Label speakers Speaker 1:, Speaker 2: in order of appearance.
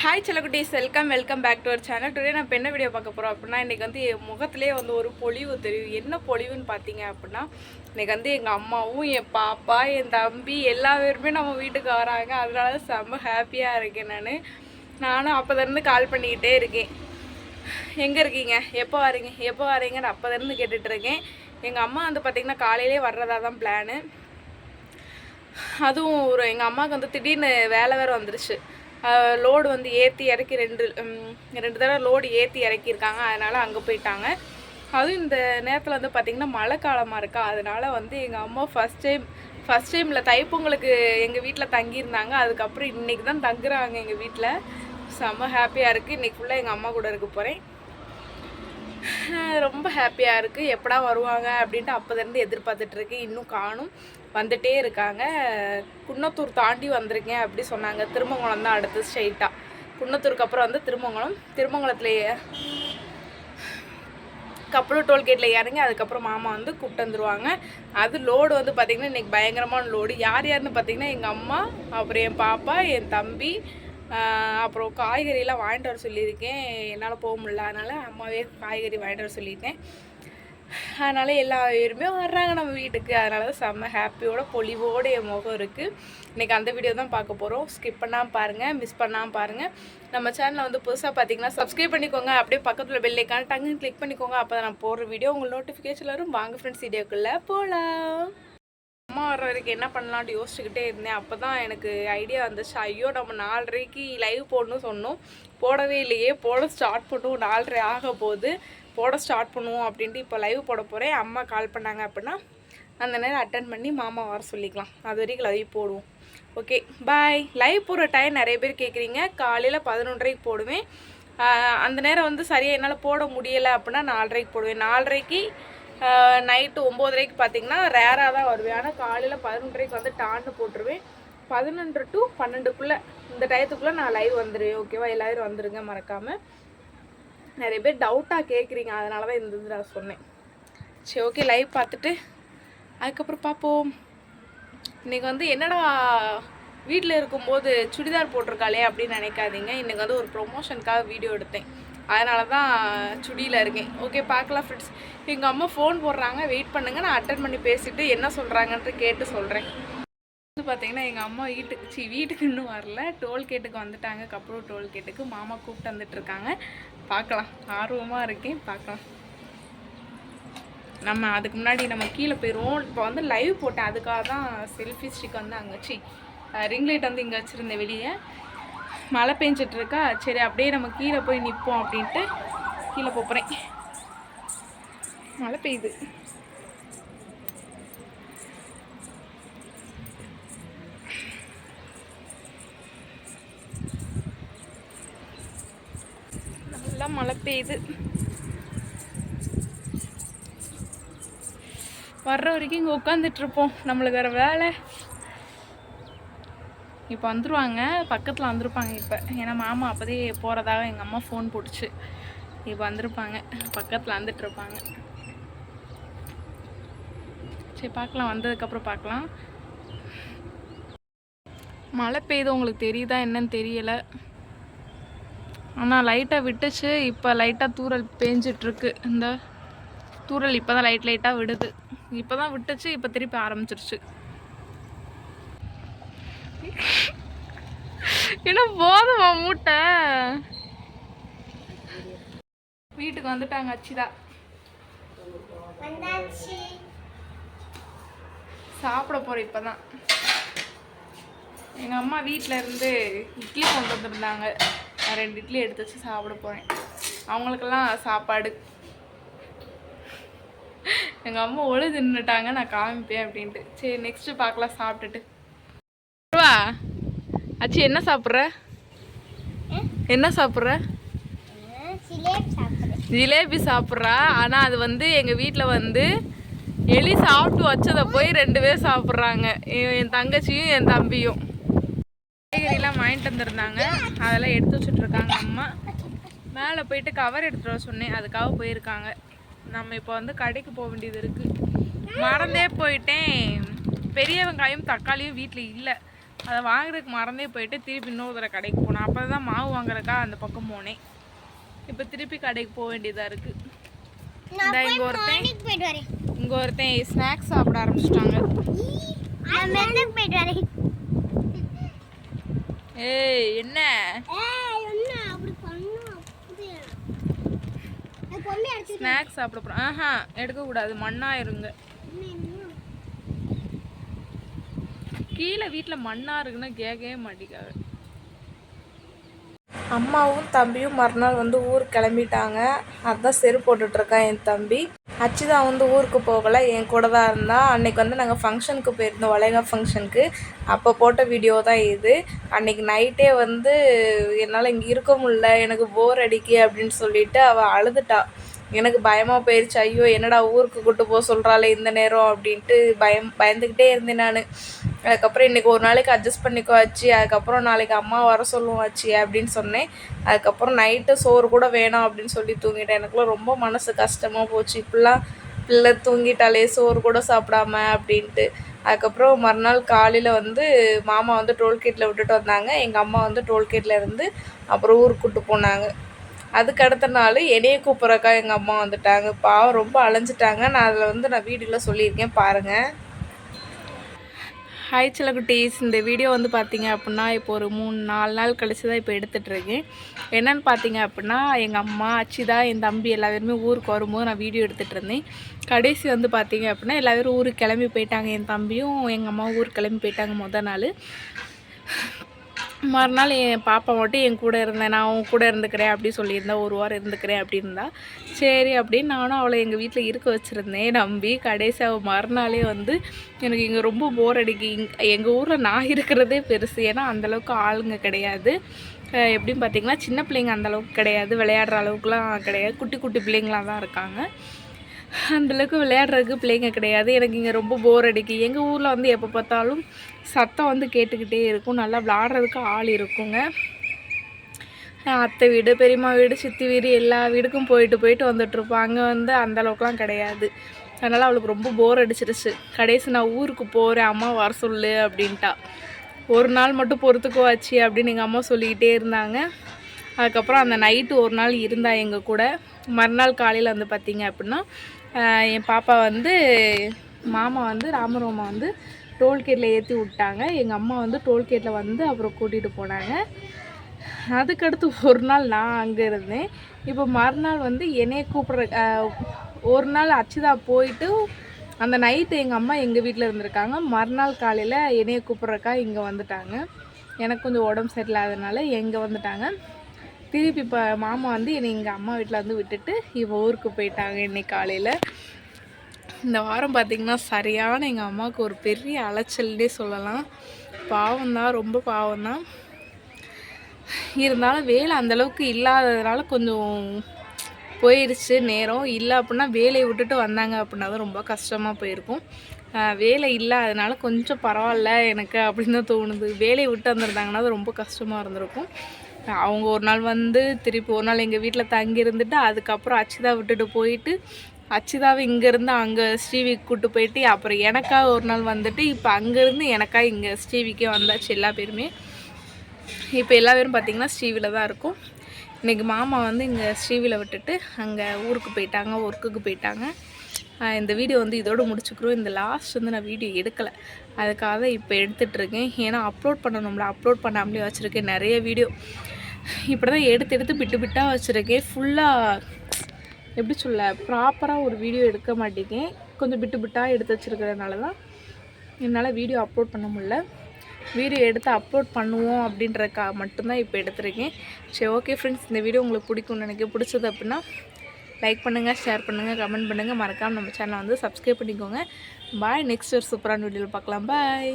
Speaker 1: Hi செல்லக்குட்டீஸ், welcome back to our channel. Today நான் என்ன வீடியோ பார்க்க போகிறோம் அப்படின்னா, இன்றைக்கி வந்து என் முகத்திலே வந்து ஒரு பொலிவு தெரியும். என்ன பொலிவுன்னு பார்த்தீங்க அப்படின்னா, இன்றைக்கி வந்து எங்கள் அம்மாவும் என் பாப்பா என் தம்பி எல்லா பேருமே நம்ம வீட்டுக்கு வராங்க. அதனால செம்ம ஹாப்பியாக இருக்கேன். நானும் அப்போதேருந்து கால் பண்ணிக்கிட்டே இருக்கேன், எங்கே இருக்கீங்க, எப்போ வரீங்கன்னு அப்போதேருந்து கேட்டுட்ருக்கேன். எங்கள் அம்மா வந்து பார்த்திங்கன்னா காலையிலே வர்றதா தான் பிளானு. அதுவும் எங்கள் அம்மாவுக்கு வந்து திடீர்னு வேலை வேறு வந்துருச்சு. லோடு வந்து ஏற்றி இறக்கி ரெண்டு தடவை லோடு ஏற்றி இறக்கியிருக்காங்க. அதனால் அங்கே போயிட்டாங்க. அதுவும் இந்த நேரத்தில் வந்து பார்த்திங்கன்னா மழை காலமாக இருக்கா. அதனால் வந்து எங்கள் அம்மா ஃபஸ்ட் டைமில் தைப்பொங்கலுக்கு எங்கள் வீட்டில் தங்கியிருந்தாங்க. அதுக்கப்புறம் இன்றைக்கி தான் தங்குறாங்க எங்கள் வீட்டில். செம்ம ஹாப்பியாக இருக்குது. இன்றைக்கி ஃபுல்லாக எங்கள் அம்மா கூட இருக்க போகிறேன். ரொம்ப ஹாப்பியாக இருக்குது. எப்படா வருவாங்க அப்படின்ட்டு அப்போதேருந்து எதிர்பார்த்துட்ருக்கேன். இன்னும் காணும், வந்துகிட்டே இருக்காங்க. குன்னத்தூர் தாண்டி வந்திருக்கேன் அப்படி சொன்னாங்க. திருமங்கலம் தான் அடுத்து ஸ்ட்ரெயிட்டாக. குன்னத்தூருக்கு அப்புறம் வந்து திருமங்கலத்துலேயே கப்பலூர் டோல்கேட்டில் இறங்கி அதுக்கப்புறம் மாமா வந்து கூப்பிட்டு வந்துடுவாங்க. அது லோடு வந்து பார்த்திங்கன்னா இன்றைக்கி பயங்கரமான லோடு. யாருன்னு பார்த்திங்கன்னா எங்கள் அம்மா, அப்புறம் என் பாப்பா, என் தம்பி, அப்புறம் காய்கறியெல்லாம் வாங்கிட்டு வர சொல்லியிருக்கேன். என்னால் போக முடியல, அதனால் அம்மாவே காய்கறி வாங்கிட்டு வர சொல்லியிருக்கேன். அதனால் எல்லா பேருமே வர்றாங்க நம்ம வீட்டுக்கு. அதனால தான் செம்ம ஹாப்பியோட பொலிவோடு என் முகம் இருக்குது. இன்றைக்கி அந்த வீடியோ தான் பார்க்க போகிறோம். ஸ்கிப் பண்ணாமல் பாருங்கள், மிஸ் பண்ணாமல் பாருங்கள். நம்ம சேனலில் வந்து புதுசாக பார்த்தீங்கன்னா சப்ஸ்கிரைப் பண்ணிக்கோங்க. அப்படியே பக்கத்தில் பெல் ஐக்கான டங்குன்னு கிளிக் பண்ணிக்கோங்க. அப்போ தான் நான் போடுற வீடியோ உங்களுக்கு நோட்டிஃபிகேஷன் வரும். வாங்க ஃப்ரெண்ட்ஸ், வீடியோக்குள்ளே போகலாம். அம்மா வர்ற வரைக்கும் என்ன பண்ணலான்ட்டு யோசிச்சுக்கிட்டே இருந்தேன். அப்போ தான் எனக்கு ஐடியா வந்துச்சு. ஐயோ, நம்ம 4:30க்கு லைவ் போடணும்னு சொன்னோம், போடவே இல்லையே. போட ஸ்டார்ட் பண்ணுவோம், 4:30 ஆக போகுது, போட ஸ்டார்ட் பண்ணுவோம் அப்படின்ட்டு இப்போ லைவ் போட போகிறேன். அம்மா கால் பண்ணாங்க அப்படின்னா அந்த நேரம் அட்டன் பண்ணி மாமா வர சொல்லிக்கலாம். அது வரைக்கும் லைவ் போடுவோம். ஓகே, பாய். லைவ் போடுற டைம் நிறைய பேர் கேட்குறீங்க. காலையில் 11:30க்கு போடுவேன். அந்த நேரம் வந்து சரியாக என்னால் போட முடியலை அப்படின்னா 4:30க்கு போடுவேன். 4:30க்கு நைட்டு 9:30க்கு பார்த்திங்கன்னா ரேராக தான் வருவேன். ஆனால் காலையில் 11:30க்கு வந்து டான்னு போட்டுருவேன். 11 to 12க்குள்ளே இந்த டயத்துக்குள்ளே நான் லைவ் வந்துடுவேன். ஓகேவா? எல்லோரும் வந்துடுங்க மறக்காமல். நிறைய பேர் டவுட்டாக கேட்குறீங்க, அதனால தான் இந்த இது நான் சொன்னேன். சரி, ஓகே, லைவ் பார்த்துட்டு அதுக்கப்புறம் பார்ப்போம். இன்றைக்கி வந்து என்னடா வீட்டில் இருக்கும்போது சுடிதார் போட்டிருக்காளே அப்படின்னு நினைக்காதீங்க. இன்றைக்கி வந்து ஒரு ப்ரொமோஷனுக்காக வீடியோ எடுத்தேன், அதனால தான் சுடியில் இருக்கேன். ஓகே, பார்க்கலாம் ஃப்ரெண்ட்ஸ். எங்கள் அம்மா ஃபோன் போடுறாங்க, வெயிட் பண்ணுங்கள். நான் அட்டன் பண்ணி பேசிவிட்டு என்ன சொல்கிறாங்கன்ட்டு கேட்டு சொல்கிறேன். வந்து பார்த்திங்கன்னா எங்கள் அம்மா வீட்டுக்கு இன்னும் வரல, டோல்கேட்டுக்கு வந்துட்டாங்க. கப்பலூர் டோல்கேட்டுக்கு மாமா கூப்பிட்டு வந்துட்டுருக்காங்க. பார்க்கலாம், ஆர்வமாக இருக்கேன், பார்க்கலாம். நம்ம அதுக்கு முன்னாடி நம்ம கீழே போயிடுவோம். இப்போ வந்து லைவ் போட்டேன், அதுக்காக தான் செல்ஃபி ஸ்டிக் வந்து அங்கே ரிங் லைட் வந்து இங்கே வச்சுருந்தேன் வெளியே. மழை பெஞ்சிட்ருக்கா, சரி அப்படியே நம்ம கீழே போய் நிற்போம் அப்படின்ட்டு கீழே போகிறேன். மழை பெய்யுது. நல்லா மழை பெய்யுது. வர்ற வரைக்கும் இங்கே உட்காந்துட்ருப்போம், நம்மளுக்கு வேறு வேலை. இப்போ வந்துடுவாங்க, பக்கத்தில் வந்திருப்பாங்க இப்போ. ஏன்னா மாமா அப்போதே போகிறதாக எங்கள் அம்மா ஃபோன் போட்டுச்சு. இப்போ வந்திருப்பாங்க, பக்கத்தில் வந்துட்டுருப்பாங்க. சரி, பார்க்கலாம், வந்ததுக்கப்புறம் பார்க்கலாம். மழை பெய்யுது, உங்களுக்கு தெரியுதா என்னன்னு தெரியலை. ஆனால் லைட்டாக விட்டுச்சு, இப்போ லைட்டாக தூறல் பேஞ்சிட்ருக்கு. இந்த தூறல் இப்போ தான் லைட்டாக விடுது. இப்போ தான் விட்டுச்சு, இப்போ திருப்பி ஆரம்பிச்சிருச்சு. என்ன போதுமா மூட்டை? வீட்டுக்கு வந்துட்டாங்க அச்சிதா. சாப்பிட போகிறேன் இப்போ தான். எங்கள் அம்மா வீட்டில் இருந்து இட்லி கொண்டு வந்துருந்தாங்க. நான் 2 இட்லி எடுத்து வச்சு சாப்பிட போகிறேன். அவங்களுக்கெல்லாம் சாப்பாடு. எங்கள் அம்மா ஒழு தின்னுட்டாங்க, நான் காமிப்பேன் அப்படின்ட்டு. சரி, நெக்ஸ்ட்டு பார்க்கலாம் சாப்பிட்டுட்டு. வா அச்சி, என்ன சாப்பிட்ற? ஜிலேபி சாப்பிட்றா. ஆனால் அது வந்து எங்கள் வீட்டில் வந்து எலி சாப்பிட்டு வச்சதை போய் 2 பேர் சாப்பிட்றாங்க, என் தங்கச்சியும் என் தம்பியும். காய்கறிலாம் வாங்கிட்டு வந்துருந்தாங்க, அதெல்லாம் எடுத்து வச்சுட்ருக்காங்க அம்மா. மேலே போயிட்டு கவர் எடுத்துகிட்டு வர சொன்னேன், அதுக்காக போயிருக்காங்க. நம்ம இப்போ வந்து கடைக்கு போக வேண்டியது இருக்குது. மறந்தே போயிட்டேன். பெரிய வெங்காயம் தக்காளியும் வீட்டில் இல்லை. அதை வாங்குறதுக்கு மறந்தே போயிட்டு திருப்பி இன்னொரு தடவை கடைக்கு போனேன். அப்போ தான் மாவு வாங்குறதுக்கா அந்த பக்கம் போனேன். இப்போ திருப்பி கடைக்கு போக வேண்டியதாக இருக்குது. இங்கே ஒருத்தன் ஸ்நாக்ஸ் சாப்பிட ஆரம்பிச்சிட்டாங்க. ஏய் என்ன ஸ்நாக்ஸ் சாப்பிட போகிறோம்? ஆஹா எடுக்கக்கூடாது, மண்ணாயிருங்க. கீழே வீட்டில் மண்ணாக இருக்குன்னா கேட்கவே மாட்டேங்காது. அம்மாவும் தம்பியும் மறுநாள் வந்து ஊருக்கு கிளம்பிட்டாங்க. அதுதான் செருப்பு போட்டுட்ருக்கான் என் தம்பி. அச்சுதா வந்து ஊருக்கு போகலை, என் கூட தான் இருந்தால். அன்றைக்கி வந்து நாங்கள் ஃபங்க்ஷனுக்கு போயிருந்தோம், வளைகா ஃபங்க்ஷனுக்கு. அப்போ போட்ட வீடியோ தான் இது. அன்றைக்கி நைட்டே வந்து என்னால் இங்கே இருக்க முடியல, எனக்கு போர் அடிக்கி அப்படின்னு சொல்லிட்டு அவள் அழுதுட்டா. எனக்கு பயமாக போயிடுச்சு. ஐயோ என்னடா ஊருக்கு கூட்டு போக சொல்கிறாளே இந்த நேரம் அப்படின்ட்டு பயந்துக்கிட்டே இருந்தேன் நான். அதுக்கப்புறம் இன்றைக்கி ஒரு நாளைக்கு அட்ஜஸ்ட் பண்ணிக்கோ ஆச்சு, அதுக்கப்புறம் நாளைக்கு அம்மா வர சொல்லுவோம் ஆச்சு அப்படின்னு சொன்னேன். அதுக்கப்புறம் நைட்டு சோறு கூட வேணாம் அப்படின்னு சொல்லி தூங்கிட்டேன். எனக்குலாம் ரொம்ப மனசு கஷ்டமாக போச்சு, இப்படிலாம் பிள்ளை தூங்கிட்டாலே சோறு கூட சாப்பிடாம அப்படின்ட்டு. அதுக்கப்புறம் மறுநாள் காலையில் வந்து மாமா வந்து டோல்கேட்டில் விட்டுட்டு வந்தாங்க. எங்கள் அம்மா வந்து டோல்கேட்டில் இருந்து அப்புறம் ஊருக்கு கூப்பிட்டு போனாங்க. அதுக்கு அடுத்த நாள் என்னையே கூப்பிட்றக்கா எங்கள் அம்மா வந்துட்டாங்க. பாவம் ரொம்ப அலைஞ்சிட்டாங்க. நான் அதில் வந்து வீடியோவில் சொல்லியிருக்கேன் பாருங்கள். ஹாய் செல்லக்குட்டீஸ், இந்த வீடியோ வந்து பார்த்தீங்க அப்படின்னா இப்போ ஒரு 3-4 நாள் கழிச்சு தான் இப்போ எடுத்துகிட்ருக்கேன். என்னென்னு பார்த்தீங்க அப்படின்னா எங்கள் அம்மா அச்சிதா என் தம்பி எல்லா பேருமே ஊருக்கு வரும்போது நான் வீடியோ எடுத்துகிட்டு இருந்தேன். கடைசி வந்து பார்த்தீங்க அப்படின்னா எல்லா பேரும் ஊருக்கு கிளம்பி போயிட்டாங்க. என் தம்பியும் எங்கள் அம்மாவும் ஊருக்கு கிளம்பி போயிட்டாங்க மொதல் நாள். மறுநாள் என் பாப்பா மட்டும் என் கூட இருந்தேன். நான் அவன் கூட இருந்துக்கிறேன் அப்படி சொல்லியிருந்தேன், ஒரு வாரம் இருந்துக்கிறேன் அப்படின்னா சரி அப்படின்னு நானும் அவளை எங்கள் வீட்டில் இருக்க வச்சுருந்தேன் நம்பி. கடைசி அவள் மறுநாளே வந்து எனக்கு இங்கே ரொம்ப போர் அடிக்கி, எங்கள் ஊரில் நான் இருக்கிறதே பெருசு, ஏன்னா அந்தளவுக்கு ஆளுங்க கிடையாது. எப்படின்னு பார்த்திங்கன்னா சின்ன பிள்ளைங்க அந்தளவுக்கு கிடையாது, விளையாடுற அளவுக்குலாம் கிடையாது, குட்டி குட்டி பிள்ளைங்களாம் தான் இருக்காங்க. அந்தளவுக்கு விளையாடுறதுக்கு பிள்ளைங்க கிடையாது. எனக்கு இங்கே ரொம்ப போர் அடிக்கி. எங்கள் ஊரில் வந்து எப்போ பார்த்தாலும் சத்தம் வந்து கேட்டுக்கிட்டே இருக்கும், நல்லா விளாட்றதுக்கு ஆள் இருக்குங்க. அத்தை வீடு, பெரியம்மா வீடு, சித்தி வீடு எல்லா வீடுக்கும் போயிட்டு வந்துட்டுருப்போம். அங்கே வந்து அந்தளவுக்குலாம் கிடையாது. அதனால் அவளுக்கு ரொம்ப போர் அடிச்சிருச்சு. கடைசி நான் ஊருக்கு போகிறேன், அம்மா வர சொல்லு அப்படின்ட்டா. ஒரு நாள் மட்டும் பொறுத்துக்குவாச்சு அப்படின்னு எங்கள் அம்மா சொல்லிக்கிட்டே இருந்தாங்க. அதுக்கப்புறம் அந்த நைட்டு ஒரு நாள் இருந்தா எங்கள் கூட. மறுநாள் காலையில் வந்து பார்த்திங்க அப்படின்னா என் பாப்பா வந்து மாமா வந்து ராமரோமா வந்து டோல்கேட்டில் ஏற்றி விட்டாங்க. எங்கள் அம்மா வந்து டோல்கேட்டில் வந்து அப்புறம் கூட்டிகிட்டு போனாங்க. அதுக்கடுத்து ஒரு நாள் நான் அங்கே இருந்தேன். இப்போ மறுநாள் வந்து என்னையை கூப்பிட்ற ஒரு நாள் அச்சுதா போயிட்டு அந்த நைட்டு எங்கள் அம்மா எங்கள் வீட்டில் இருந்திருக்காங்க. மறுநாள் காலையில் என்னையை கூப்பிட்றக்கா இங்கே வந்துட்டாங்க. எனக்கு கொஞ்சம் உடம்பு சரியில்லாதனால எங்கே வந்துட்டாங்க. திருப்பி இப்போ மாமா வந்து என்னை எங்கள் அம்மா வீட்டில் வந்து விட்டுட்டு இப்போ ஊருக்கு போயிட்டாங்க இன்னைக்கு காலையில். இந்த வாரம் பார்த்திங்கன்னா சரியான எங்கள் அம்மாவுக்கு ஒரு பெரிய அலைச்சல்னே சொல்லலாம். பாவம்தான், ரொம்ப பாவம்தான். இருந்தாலும் வேலை அந்தளவுக்கு இல்லாததுனால கொஞ்சம் போயிடுச்சு நேரம். இல்லை அப்படின்னா வேலையை விட்டுட்டு வந்தாங்க அப்படின்னா தான் ரொம்ப கஷ்டமாக போயிருக்கும். வேலை இல்லை அதனால கொஞ்சம் பரவாயில்ல எனக்கு அப்படின்னு தான் தோணுது. வேலையை விட்டு வந்திருந்தாங்கன்னா அது ரொம்ப கஷ்டமாக இருந்திருக்கும். அவங்க ஒரு நாள் வந்து திருப்பி ஒரு நாள் எங்கள் வீட்டில் தங்கி இருந்துட்டு அதுக்கப்புறம் அச்சிதா விட்டுட்டு போயிட்டு அச்சிதாவை இங்கேருந்து அங்கே ஸ்ரீவிக்கு கூப்பிட்டு போயிட்டு அப்புறம் எனக்காக ஒரு நாள் வந்துட்டு இப்போ அங்கேருந்து எனக்காக இங்கே ஸ்ரீவிக்கே வந்தாச்சு எல்லா பேருமே. இப்போ எல்லா பேரும் பார்த்திங்கன்னா ஸ்ரீவியில் தான் இருக்கும். இன்றைக்கி மாமா வந்து இங்கே ஸ்ரீவியில் விட்டுட்டு அங்கே ஊருக்கு போயிட்டாங்க, ஒர்க்குக்கு போயிட்டாங்க. இந்த வீடியோ வந்து இதோடு முடிச்சுக்கிறோம். இந்த லாஸ்ட் வந்து நான் வீடியோ எடுக்கலை, அதுக்காக இப்போ எடுத்துகிட்ருக்கேன். ஏன்னா அப்லோட் பண்ணணும்ல, அப்லோட் பண்ணாமலே வச்சுருக்கேன் நிறைய வீடியோ. இப்படி தான் எடுத்து பிட்டாக வச்சுருக்கேன். ஃபுல்லாக எப்படி சொல்ல ப்ராப்பராக ஒரு வீடியோ எடுக்க மாட்டேங்கேன். கொஞ்சம் பிட்டாக எடுத்து வச்சுருக்கிறதுனால தான் என்னால் வீடியோ அப்லோட் பண்ண முடியல. வீடியோ எடுத்து அப்லோட் பண்ணுவோம் அப்படின்றக்கா மட்டும்தான் இப்போ எடுத்துருக்கேன். சரி ஓகே ஃப்ரெண்ட்ஸ், இந்த வீடியோ உங்களுக்கு பிடிக்கும்னு எனக்கு பிடிச்சது அப்படின்னா லைக் பண்ணுங்கள், ஷேர் பண்ணுங்கள், கமெண்ட் பண்ணுங்கள். மறக்காமல் நம்ம சேனலை வந்து சப்ஸ்கிரைப் பண்ணிக்கோங்க. பாய். நெக்ஸ்ட் ஒரு சூப்பரான வீடியோவில் பார்க்கலாம். பாய்.